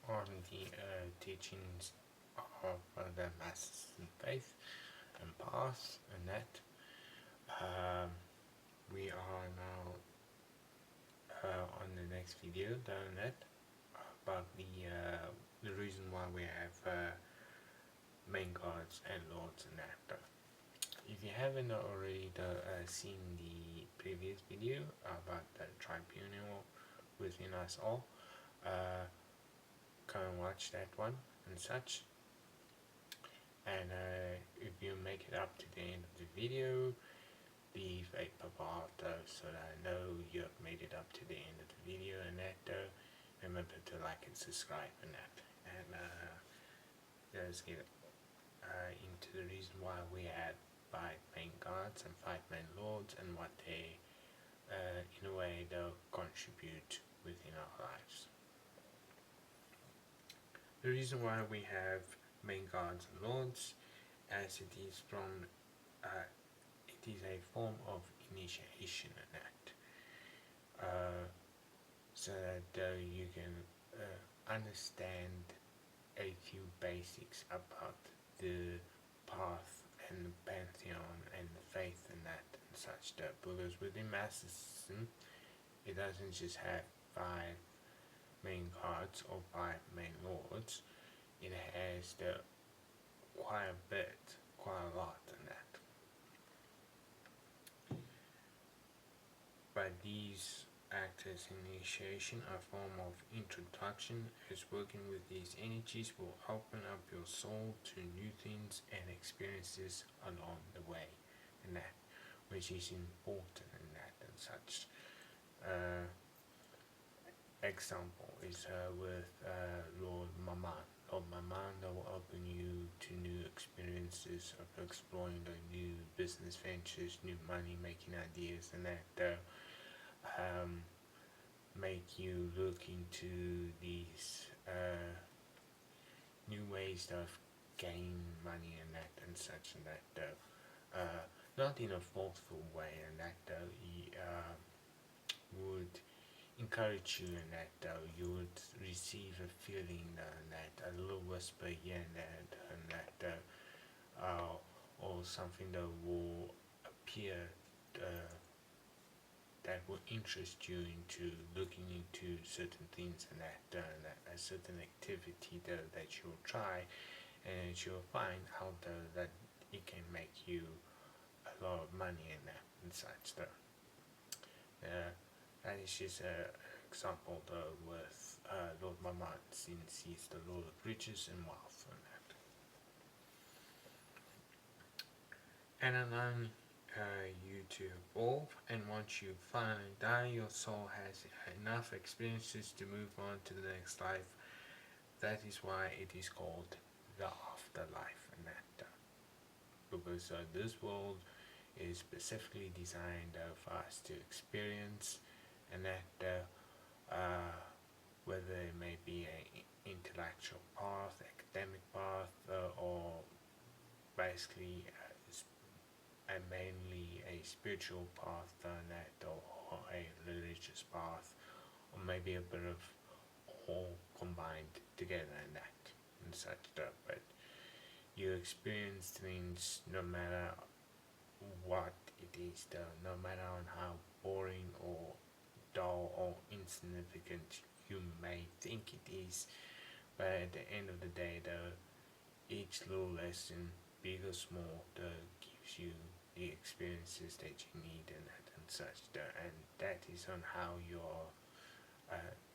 on the teachings of the Masters in Faith and Path and that. Um, we are now on the next video down that about the reason why we have main gods and lords and that. If you haven't already seen the previous video about the tribunal within us all, come and watch that one and such. And if you make it up to the end of the video, leave a pop so that I know you have made it up to the end of the video and that. Remember to like and subscribe and that. And let's get into the reason why we have 5 main gods and 5 main lords and what they in a way they'll contribute within our lives. The reason why we have main gods and lords, as it is from it is a form of initiation and that, so that you can understand a few basics about the path and the pantheon and the faith and that and such that, because within Masticism it doesn't just have 5 main gods or 5 main lords, it has quite a lot in that. But these act as initiation, a form of introduction, as working with these energies will open up your soul to new things and experiences along the way, and that, which is important in that and such. Example is with Lord Maman. Lord Maman will open you to new experiences of exploring the new business ventures, new money making ideas, and that make you look into these new ways of gain money and that and such and that. Not in a forceful way, and that he would encourage you in that you would receive a feeling that a little whisper here and that or something that will appear that will interest you into looking into certain things and that a certain activity that you'll try, and you'll find how that it can make you a lot of money in that and such though. That is just an example though with Lord Maman, since he's the Lord of Riches and Wealth and that. And allowing you to evolve, and once you finally die, your soul has enough experiences to move on to the next life. That is why it is called the afterlife and that. Because this world is specifically designed for us to experience, and that whether it may be an intellectual path, academic path, or basically mainly a spiritual path or a religious path, or maybe a bit of all combined together in that and such stuff. But you experience things no matter what it is though, no matter on how boring or dull or insignificant you may think it is. But at the end of the day though, each little lesson, big or small, gives you the experiences that you need and such though, and that is on how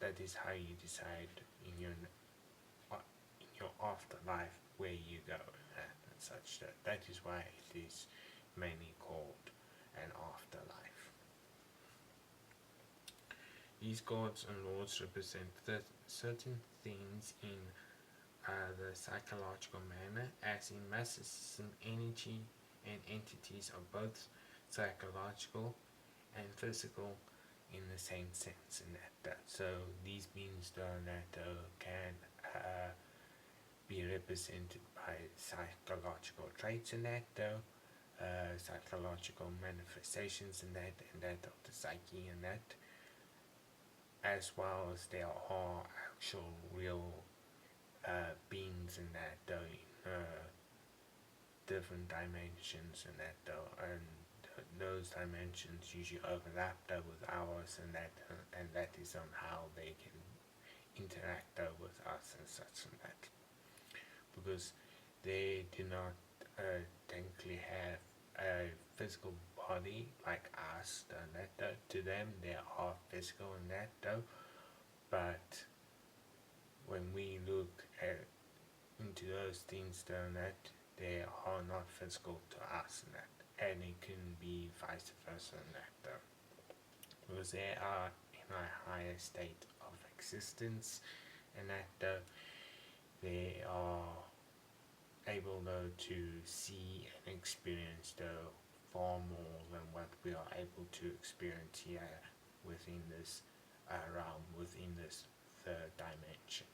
that is how you decide in your afterlife where you go and such though. That is why it is mainly called an afterlife. These gods and lords represent certain things in the psychological manner, as in Masticism, energy and entities are both psychological and physical in the same sense in that. So these beings that can be represented by psychological traits in that psychological manifestations in that of the psyche in that, as well as there are actual real beings in that though, different dimensions in that though, and those dimensions usually overlap though with ours, and that is on how they can interact though with us and such and that, because they do not technically have a physical body like us, though, that though. To them, they are physical in that though, but when we look into those things, though, that they are not physical to us in that, and it can be vice versa in that though, because they are in a higher state of existence, and that though they are able though to see and experience though far more than what we are able to experience here within this realm, within this third dimension.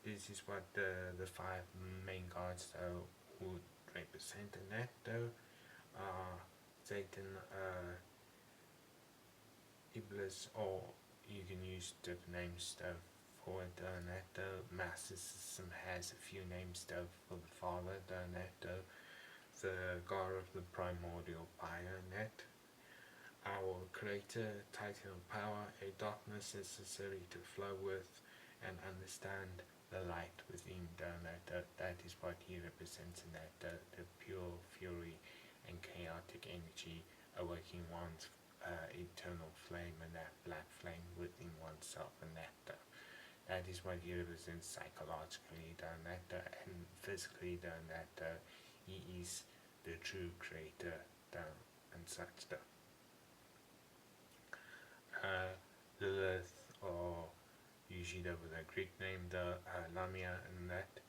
This is what the five main gods though would represent in that though. Satan, Iblis, or you can use different names though for it though, and that though. Master System has a few names though for the Father though, and that though. The God of the primordial fire, and that. Our Creator, Titan of power, a darkness necessary to flow with and understand the light within the that is what he represents in that the pure fury and chaotic energy awakening one's eternal flame, and that black flame within oneself, and that is what he represents psychologically, and physically, and he is the true creator and such stuff. Lilith, or usually there was a Greek name, the Lamia, and that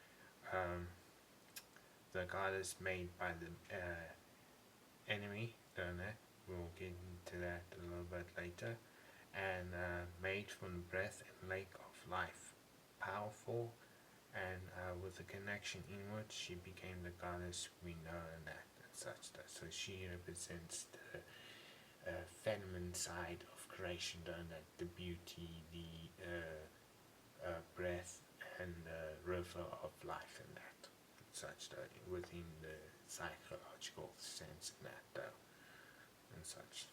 the goddess made by the enemy, we'll get into that a little bit later, and made from the breath and lake of life, powerful, and with a connection inward, she became the goddess we know, and such that. So she represents the feminine side of creation, the beauty, the breath, and the river of life, and that, such that, within the psychological sense in that and such.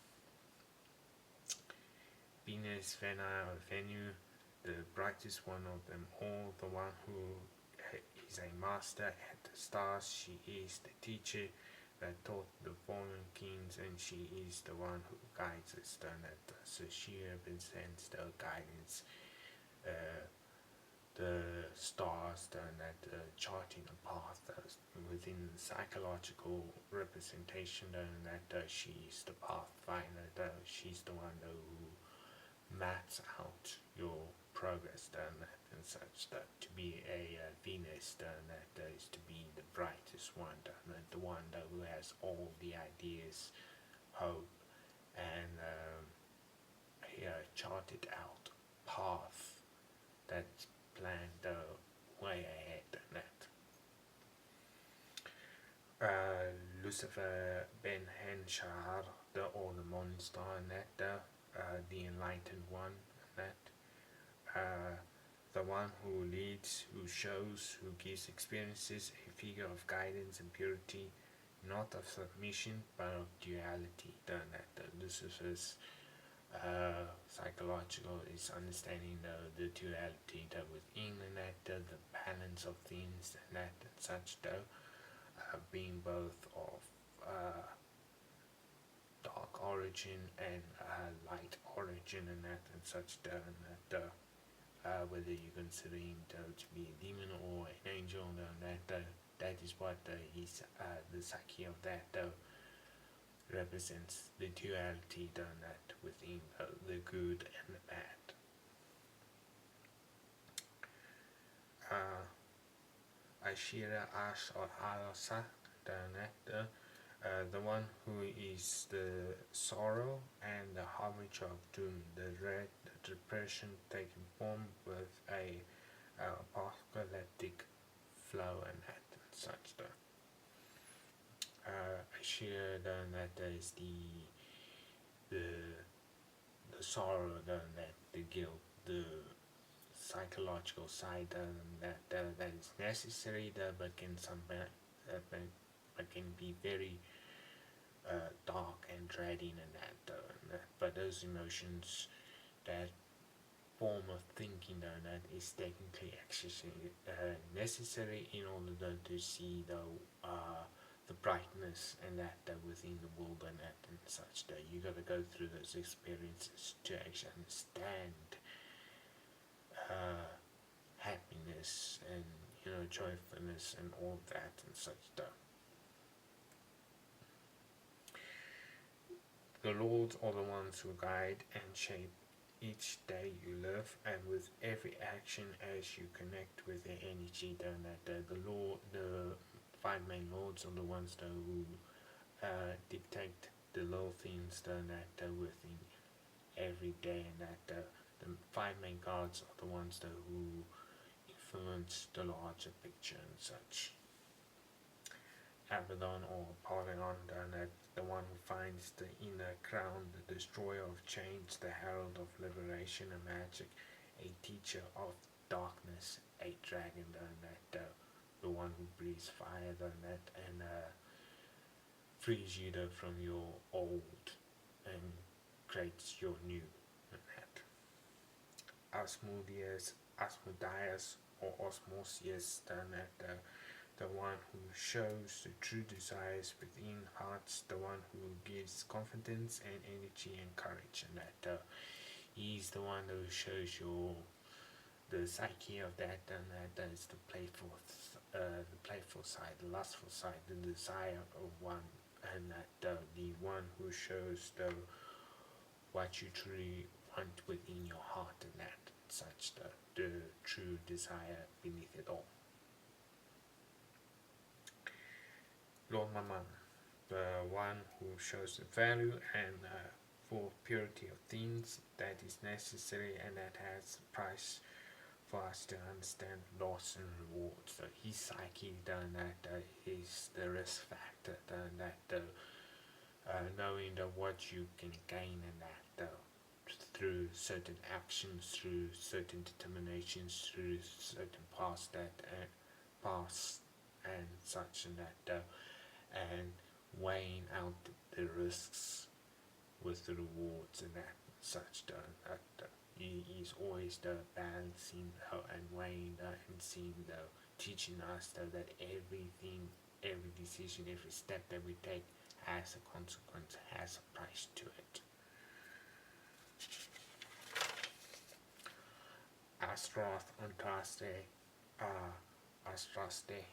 Venus, Vena, or Venu, the brightest one of them all, the one who is a master at the stars. She is the teacher that taught the fallen kings, and she is the one who guides us. So she represents the guidance, the stars, charting a path within the psychological representation, that she is the pathfinder, she's the one who maps out your progress, and such, that to be a Venus, that is to be the brightest one, the one who has all the ideas, hope, and a charted out path that's planned way ahead, and that. Lucifer Ben Henshar, or the morning star, and that, the enlightened one, and that. The one who leads, who shows, who gives experiences, a figure of guidance and purity, not of submission, but of duality. That Lucifer's psychological is understanding the duality within, and the balance of things, and such being both of dark origin and light origin, and such whether you consider him to be a demon or an angel, that is what is the psyche of that represents the duality within the good and the bad. Ashira Ash, or Alasa, the one who is the sorrow and the harbinger of doom, the dread, the depression taking form with a apocalyptic flow, and such. Ashira, that is the sorrow, that the guilt, the psychological side that is necessary, but can but can be very dark and dreading, and but those emotions, that form of thinking that is technically actually necessary in order to see the brightness and that within the world, and such, that you got to go through those experiences to actually understand happiness and joyfulness and all that and such stuff. The Lords are the ones who guide and shape each day you live, and with every action as you connect with their energy, then the five main lords are the ones who dictate the little things that within every day, and the five main gods are the ones who influence the larger picture and such. Abaddon or Apollyon, the one who finds the inner crown, the destroyer of change, the herald of liberation and magic, a teacher of darkness, a dragon, the one who breathes fire, and frees you from your old and creates your new. Asmodeus or Osmosius, the one who shows the true desires within hearts, the one who gives confidence and energy and courage, and he's the one who shows the psyche of that, and that is the playful side, the lustful side, the desire of one, and the one who shows what you truly want within your heart, and that such the true desire beneath it all. Lord Mammon, the one who shows the value and for purity of things that is necessary and that has a price for us to understand loss and reward. So his psyche, that is the risk factor, knowing what you can gain, and that through certain actions, through certain determinations, through certain paths and such, and and weighing out the risks with the rewards and that such, he is always balancing and weighing and seeing teaching us that everything, every decision, every step that we take has a consequence, has a price to it. Astaroth, Astraste,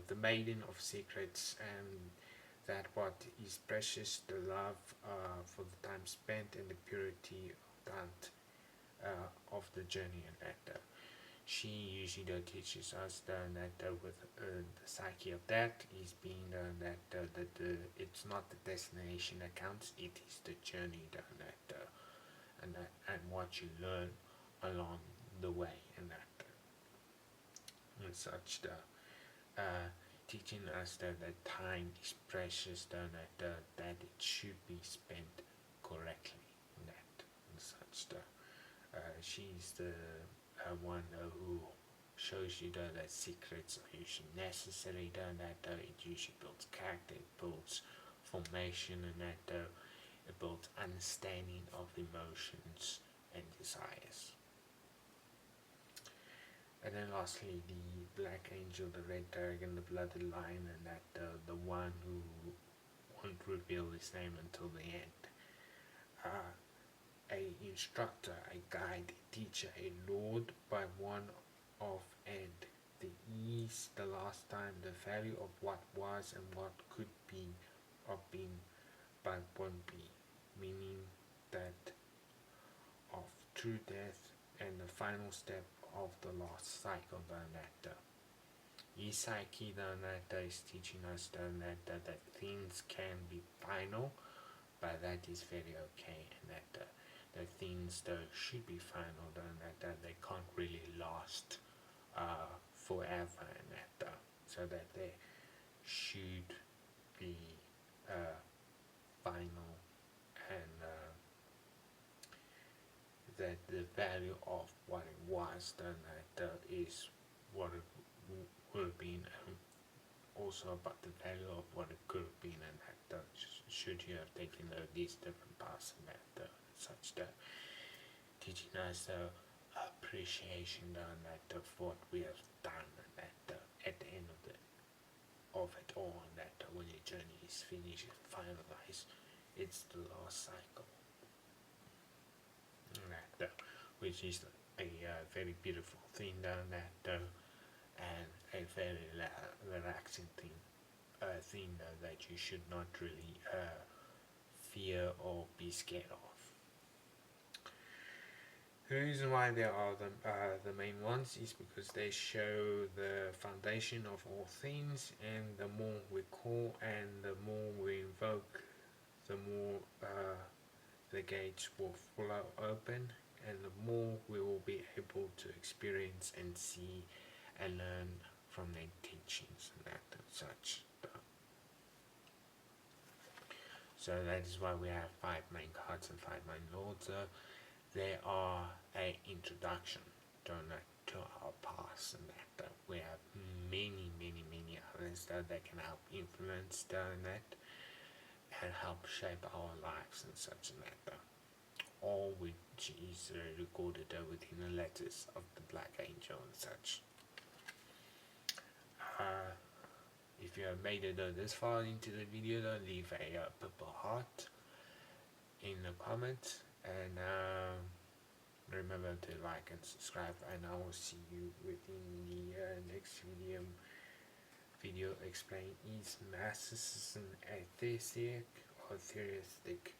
the maiden of secrets, and that what is precious, the love for the time spent and the purity of the journey, and that she usually teaches us that with the psyche of that is being that it's not the destination that counts, it is the journey and what you learn along the way, and such teaching us that time is precious, that it should be spent correctly, and such she's the one who shows you that secrets are usually necessary, that it usually builds character, it builds formation, and that it builds understanding of emotions and desires. And then lastly, the Black Angel, the Red Dragon, the Blooded Lion, and that the one who won't reveal his name until the end. A instructor, a guide, a teacher, a lord by one of, and the ease, the last time, the value of what was and what could be, of being but won't be, meaning that of true death and the final step of the last cycle, that his psyche that is teaching us that things can be final, but that is very okay, and that things should be final, that they can't really last forever, and that so that they should be final and that the value of what it was done that is what it would have been, and also about the value of what it could have been, and that should you have taken these different parts and that such that teaching us appreciation done that of what we have done, and that at the end of it all, and that when your journey is finished and finalized, it's the last cycle, and that which is a very beautiful thing done that and a very relaxing thing that you should not really fear or be scared of. The reason why they are the main ones is because they show the foundation of all things, and the more we call and the more we invoke, the more the gates will flow open, and the more we will be able to experience and see and learn from their teachings and that and such. So that is why we have 5 main cards and 5 main lords. They are an introduction to our past, and that we have many others that can help influence that and help shape our lives and such, and that all which is recorded within the letters of the Black Angel and such. If you have made it this far into the video, leave a purple heart in the comments, and remember to like and subscribe, and I will see you within the next video explain is Marxism atheistic or theistic.